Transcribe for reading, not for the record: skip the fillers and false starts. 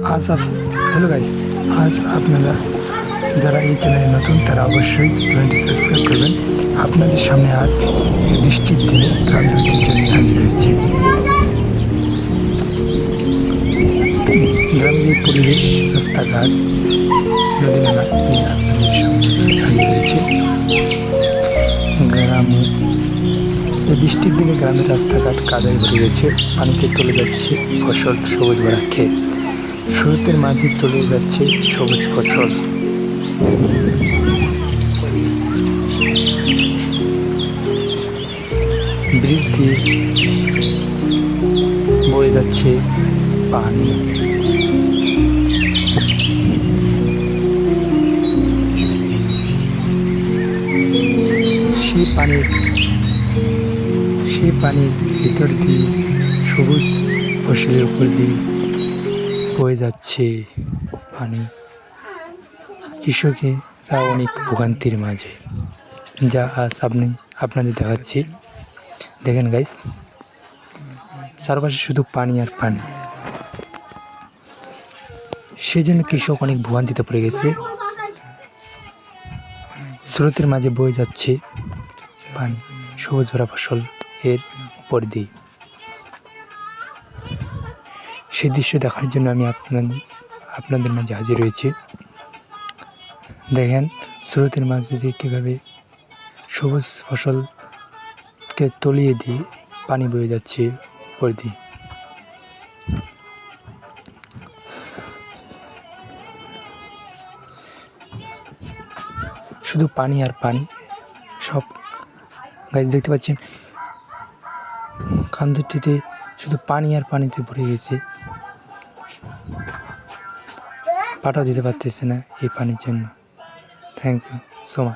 Hello guys, আজ আপনারা যারা এই চ্যানেলে নতুন তারা অবশ্যই চ্যানেলটি সাবস্ক্রাইব করবেন। আপনাদের সামনে আজ এই বৃষ্টির দিনে গ্রামের ঐতিহ্য নিয়ে হাজির হয়েছে। গ্রামের এই পরিবেশ, রাস্তাঘাট, নদী নালা নিয়ে আপনাদের সামনে হাজির হয়েছে। গ্রামে এই বৃষ্টির দিনে গ্রামের রাস্তাঘাট কাদায় ভরে গেছে, পানিতে চলে যাচ্ছে ফসল, সবুজ ভরা ক্ষেত। স্রোতের মাঝে চলে যাচ্ছে সবুজ ফসল। ব্রিজ দিয়ে বয়ে যাচ্ছে পানি। সেই পানির ভিতর দিয়ে সবুজ ফসলের উপর দিয়ে বয়ে যাচ্ছে পানি। কৃষকেরা অনেক ভোগান্তির মাঝে, যা আজ আপনাদের দেখাচ্ছি। দেখেন গাইস, চারপাশে শুধু পানি আর পানি। সেই জন্য কৃষক অনেক ভোগান্তিতে পড়ে গেছে। স্রোতের মাঝে বয়ে যাচ্ছে পানি, সবুজ ভরা ফসল এর উপর দিয়ে। সেই দৃশ্য দেখার জন্য আমি আপনাদের মাঝে হাজির হয়েছি। দেখেন স্রোতের মাঝে যে কীভাবে সবুজ ফসলকে তলিয়ে দিয়ে পানি বয়ে যাচ্ছে উপর দিয়ে। শুধু পানি আর পানি। সব গাছ দেখতে পাচ্ছেন, খান্দটিতে শুধু পানি আর পানিতে ভরে গেছে। পাটাও দিতে পারতেছে না এই পানির জন্য। Thank you so much.